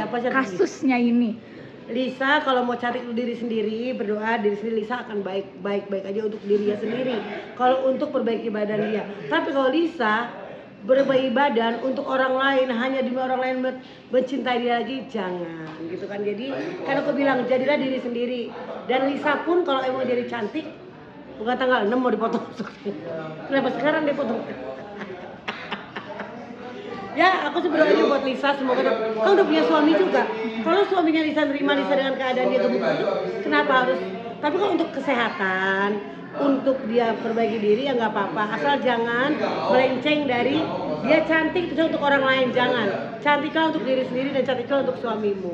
siapa cantik kasusnya ini? Lisa kalau mau cari diri sendiri, berdoa diri sendiri, Lisa akan baik aja untuk dirinya sendiri. Kalau untuk perbaiki badan dia. Tapi kalau Lisa berbaik badan untuk orang lain, hanya demi orang lain mencintai dia lagi, jangan gitu kan. Jadi kan aku bilang jadilah diri sendiri. Dan Lisa pun kalau emang jadi cantik, bukan tanggal 6 mau dipotong. Kenapa sekarang dia potong? Ya, aku sih berdoa aja buat Lisa, semoga kan udah punya suami juga. Kalau suaminya Lisa nerima Lisa dengan keadaan dia gemuk itu, kenapa harus? Tapi kalau untuk kesehatan, untuk dia perbaiki diri ya nggak apa-apa. Asal jangan melenceng dari dia cantik itu untuk orang lain, jangan. Cantiklah untuk diri sendiri dan cantiklah untuk suamimu.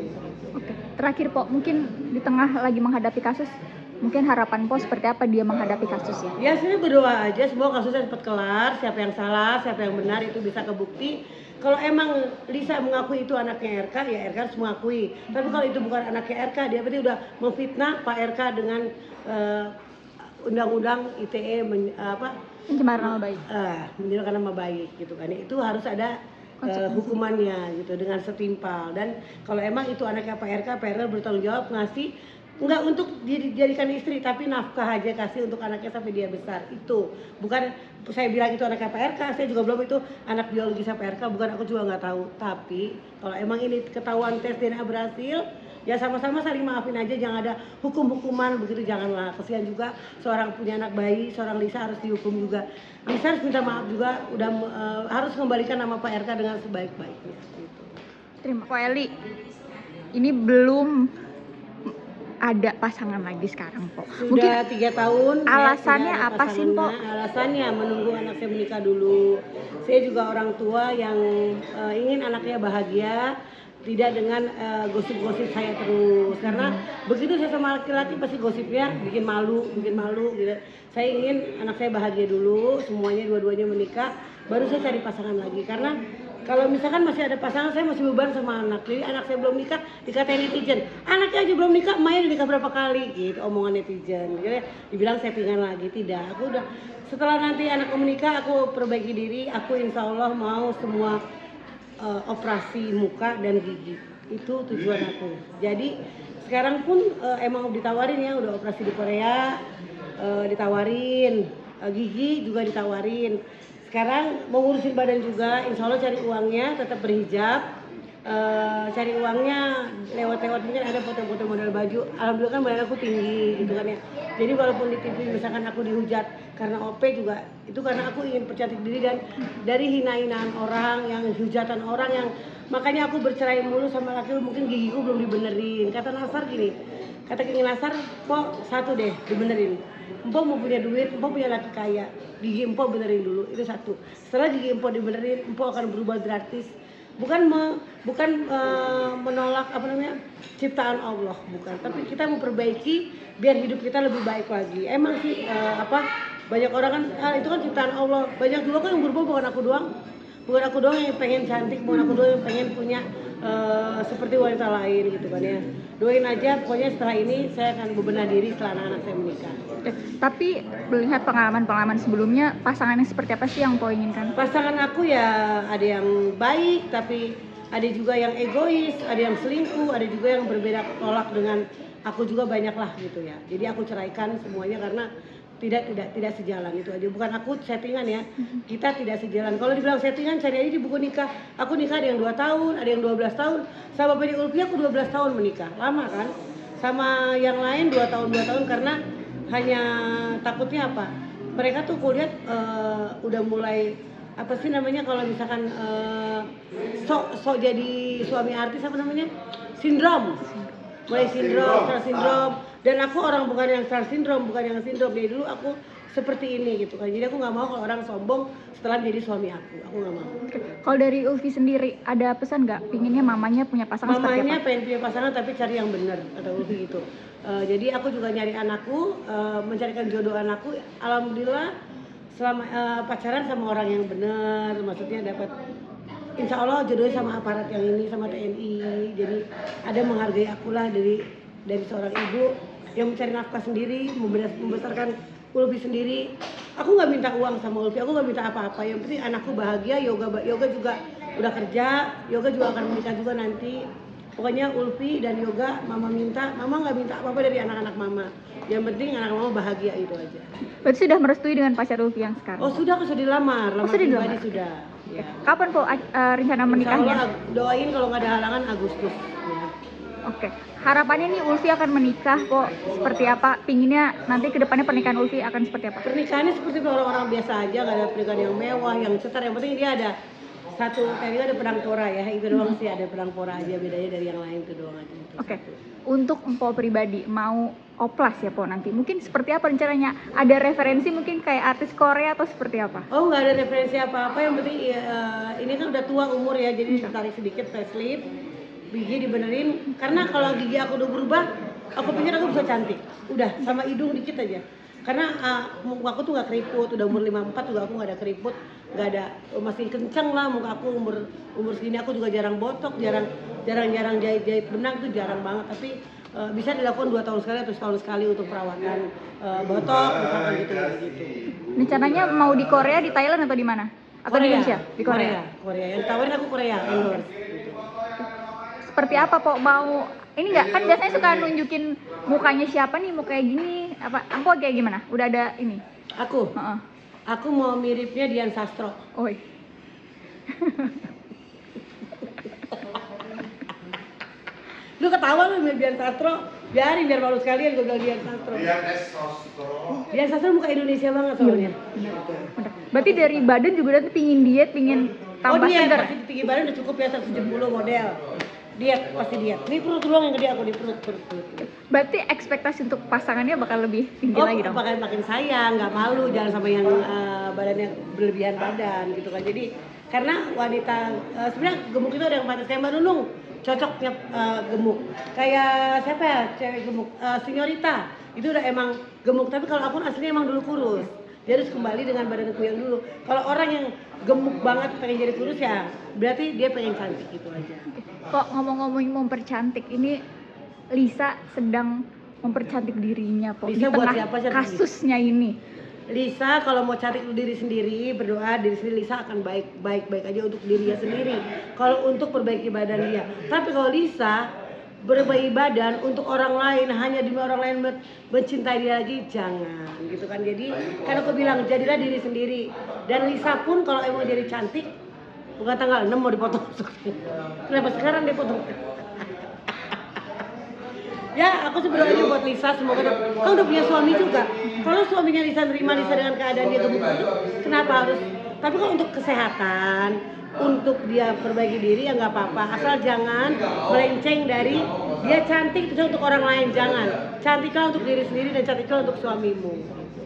Oke, terakhir Po, mungkin di tengah lagi menghadapi kasus, mungkin harapan Po seperti apa dia menghadapi kasusnya? Ya sini berdoa aja semoga kasusnya cepat kelar, siapa yang salah, siapa yang benar itu bisa kebukti. Kalau emang Lisa mengakui itu anaknya RK, ya RK harus mengakui. Tapi kalau itu bukan anaknya RK, dia berarti udah memfitnah Pak RK dengan undang-undang ITE pencemaran nama baik. Menjelekkan nama baik gitu kan. Itu harus ada hukumannya gitu dengan setimpal. Dan kalau emang itu anaknya Pak RK bertanggung jawab ngasih enggak untuk dijadikan istri, tapi nafkah aja kasih untuk anaknya sampai dia besar. Itu bukan saya bilang itu anaknya Pak RK, saya juga belum itu anak biologis Pak RK, bukan, aku juga nggak tahu. Tapi kalau emang ini ketahuan tes DNA berhasil, ya sama-sama saling maafin aja, jangan ada hukum-hukuman begitu, janganlah. Kasihan juga seorang punya anak bayi, seorang Lisa harus dihukum juga. Lisa harus minta maaf juga, udah harus mengembalikan nama Pak RK dengan sebaik-baiknya. Gitu. Terima kasih Eli. Ini belum ada pasangan lagi sekarang Po. Sudah 3 tahun. Alasannya apa sih Po? Alasannya menunggu anak saya menikah dulu. Saya juga orang tua yang ingin anaknya bahagia, tidak dengan gosip-gosip saya terus. Karena begitu saya sama laki-laki pasti gosipnya bikin malu gitu. Saya ingin anak saya bahagia dulu, semuanya dua-duanya menikah, baru saya cari pasangan lagi. Karena kalau misalkan masih ada pasangan, saya masih beban sama anak. Jadi anak saya belum nikah, dikatain netizen, anaknya aja belum nikah, main nikah berapa kali gitu, omongan netizen. Jadi dibilang settingan lagi, tidak. Aku udah, setelah nanti anakku menikah, aku perbaiki diri, aku insya Allah mau semua operasi muka dan gigi. Itu tujuan aku. Jadi sekarang pun emang ditawarin ya, udah operasi di Korea, ditawarin, gigi juga ditawarin. Sekarang mau ngurusin badan juga, insya Allah cari uangnya, tetap berhijab, cari uangnya lewat-lewat, mungkin ada foto-foto model baju. Alhamdulillah kan badan aku tinggi gitu kan ya. Jadi walaupun di TV misalkan aku dihujat karena OP juga, itu karena aku ingin percantik diri dan dari hina-hinaan orang, yang hujatan orang, yang makanya aku bercerai mulu sama laki, mungkin gigiku belum dibenerin. Kata Nasar gini, kata King Nasar, "Pok, satu deh dibenerin. Empok mau punya duit, empok punya laki kaya, gigi empok benerin dulu, itu satu. Setelah gigi empok dibenerin, empok akan berubah gratis. Bukan menolak ciptaan Allah, bukan. Tapi kita memperbaiki biar hidup kita lebih baik lagi. Emang sih banyak orang kan itu kan ciptaan Allah. Banyak juga kan yang berubah, bukan aku doang yang pengen cantik, bukan aku doang yang pengen punya seperti wanita lain gitu kan ya. Doain aja, pokoknya setelah ini saya akan bebenah diri setelah anak saya menikah. Tapi melihat pengalaman sebelumnya, pasangan yang seperti apa sih yang kau inginkan? Pasangan aku ya ada yang baik, tapi ada juga yang egois, ada yang selingkuh, ada juga yang berbeda tolak dengan aku juga, banyak lah gitu ya. Jadi aku ceraikan semuanya karena tidak sejalan, itu aja. Bukan aku settingan ya, kita tidak sejalan. Kalau dibilang settingan, cari aja di buku nikah. Aku nikah ada yang 2 tahun, ada yang 12 tahun. Sama bapaknya Ulfi aku 12 tahun menikah, lama kan. Sama yang lain 2 tahun karena hanya takutnya apa? Mereka tuh kuliah udah mulai kalau misalkan sok jadi suami artis sindrom. Mulai star syndrome. Dan aku orang bukan yang star syndrome, bukan yang sindrom. Dari dulu aku seperti ini gitu kan. Jadi aku nggak mau kalau orang sombong setelah jadi suami aku nggak mau. Kalau dari Ulfi sendiri ada pesan nggak? Pinginnya mamanya punya pasangan seperti apa? Mamanya pengen punya pasangan tapi cari yang benar, kata Ulfi gitu. Jadi aku juga nyari anakku, mencarikan jodoh anakku. Alhamdulillah selama pacaran sama orang yang benar, maksudnya dapat. Insya Allah jodohnya sama aparat yang ini, sama TNI. Jadi ada menghargai akulah dari seorang ibu yang mencari nafkah sendiri, membesarkan Ulfi sendiri. Aku nggak minta uang sama Ulfi, aku nggak minta apa-apa. Yang penting anakku bahagia. Yoga juga udah kerja, Yoga juga akan menikah juga nanti. Pokoknya Ulfi dan Yoga mama nggak minta apa-apa dari anak-anak mama. Yang penting anak mama bahagia, itu aja. Berarti sudah merestui dengan pacar Ulfi yang sekarang? Oh sudah, aku sudah dilamar, lamar sudah pribadi dilamar? sudah. Ya. Kapan Po rencana Insya menikahnya? Allah doain kalau nggak ada halangan Agustus. Ya. Oke, harapannya nih Ulfi akan menikah kok seperti apa? Pinginnya nanti kedepannya pernikahan Ulfi akan seperti apa? Pernikahannya seperti orang-orang biasa aja, nggak ada pernikahan yang mewah, yang cetar. Yang penting dia ada satu, tadi ada pedang pora ya, itu doang sih, ada pedang pora aja, bedanya dari yang lain itu doang aja. Oke, untuk Empo pribadi mau oplas ya Po nanti, mungkin seperti apa rencananya? Ada referensi mungkin kayak artis Korea atau seperti apa? Oh nggak ada referensi apa-apa, yang penting ini kan udah tua umur ya, jadi ditarik sedikit facelift, gigi dibenerin, karena kalau gigi aku udah berubah, aku pikir aku bisa cantik, udah sama hidung dikit aja. Karena muka aku tuh nggak keriput, udah umur 54 juga aku nggak ada keriput, nggak ada, masih kenceng lah muka aku, umur segini aku juga jarang botok, jarang jahit benang tuh jarang banget, tapi bisa dilakukan 2 tahun sekali atau setahun sekali untuk perawatan botok misalkan gitu. Rencananya mau di Korea, di Thailand atau di mana? Atau di Indonesia? Di Korea. Yang tawarin aku Korea, endorse. Seperti apa Po? Mau ini nggak, kan biasanya suka nunjukin mukanya siapa nih, mau kayak gini apa? Aku kayak gimana? Udah ada ini? Aku mau miripnya Dian Sastro. Oi. Lu ketawa lu mirip Dian Sastro, biarin biar malu sekalian gue bilang Dian Sastro. Dian Sastro muka Indonesia banget soalnya. Bener. Berarti dari badan juga udah pingin diet, pingin tambah segar. Pasti tinggi badan udah cukup ya 170 model. Diet, pasti diet. Ini perut doang yang gede aku, di perut. Berarti ekspektasi untuk pasangannya bakal lebih tinggi lagi dong? Makin sayang, nggak malu, jangan sampai yang badannya berlebihan badan gitu kan. Jadi karena wanita sebenarnya gemuk itu ada yang pantas, kayak Mbak Nunung cocoknya gemuk. Kayak siapa ya cewek gemuk, Sinyorita itu udah emang gemuk, tapi kalau aku aslinya emang dulu kurus. Dia harus kembali dengan badanku yang dulu. Kalau orang yang gemuk banget pengen jadi kurus ya berarti dia pengen cantik, gitu aja. Kok ngomong-ngomong mempercantik, ini Lisa sedang mempercantik dirinya Po di Lisa buat tengah siapa cantik kasusnya ini. Lisa kalau mau cantik diri sendiri, berdoa diri sendiri, Lisa akan baik aja untuk dirinya sendiri. Kalau untuk perbaiki badan dia. Tapi kalau Lisa berbaik badan untuk orang lain, hanya demi orang lain mencintai dia lagi, jangan gitu kan. Jadi kan aku bilang jadilah diri sendiri. Dan Lisa pun kalau emang jadi cantik, bukan tanggal 6 mau dipotong. Kenapa sekarang dipotong? Ya, aku sih berdoa aja buat Lisa, semoga kan udah punya suami juga. Kalau suaminya Lisa nerima Lisa dengan keadaan dia gemuk itu, kenapa harus? Tapi kalau untuk kesehatan, untuk dia perbaiki diri ya nggak apa-apa. Asal jangan melenceng dari dia cantik itu untuk orang lain, jangan. Cantiklah untuk diri sendiri dan cantiklah untuk suamimu.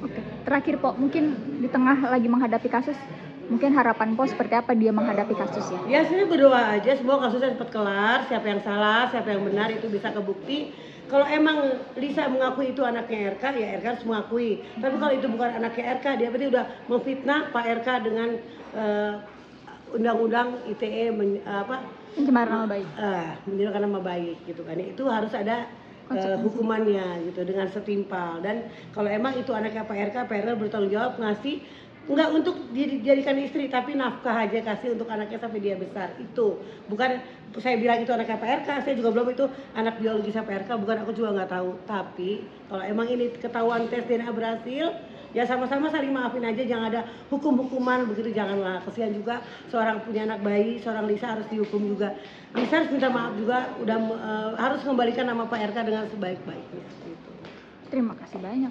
Oke. Terakhir Po, mungkin di tengah lagi menghadapi kasus, mungkin harapan Po seperti apa dia menghadapi kasusnya? Ya saya berdoa aja semoga kasusnya cepat kelar, siapa yang salah, siapa yang benar itu bisa kebukti. Kalau emang Lisa mengakui itu anaknya RK, ya RK harus mengakui. Tapi kalau itu bukan anaknya RK, dia berarti udah memfitnah Pak RK dengan undang-undang ITE Pencemaran nama baik. Menjelekkan nama baik gitu kan. Itu harus ada hukumannya gitu dengan setimpal. Dan kalau emang itu anaknya Pak RK bertanggung jawab ngasih enggak untuk dijadikan istri, tapi nafkah aja kasih untuk anaknya sampai dia besar. Itu bukan saya bilang itu anaknya Pak RK, saya juga belum itu anak biologis Pak RK, bukan, aku juga nggak tahu. Tapi kalau emang ini ketahuan tes DNA berhasil, ya sama-sama saling maafin aja, jangan ada hukuman begitu, janganlah. Kesian juga seorang punya anak bayi, seorang Lisa harus dihukum juga. Lisa harus minta maaf juga, harus mengembalikan nama Pak RK dengan sebaik-baiknya. Gitu. Terima kasih banyak.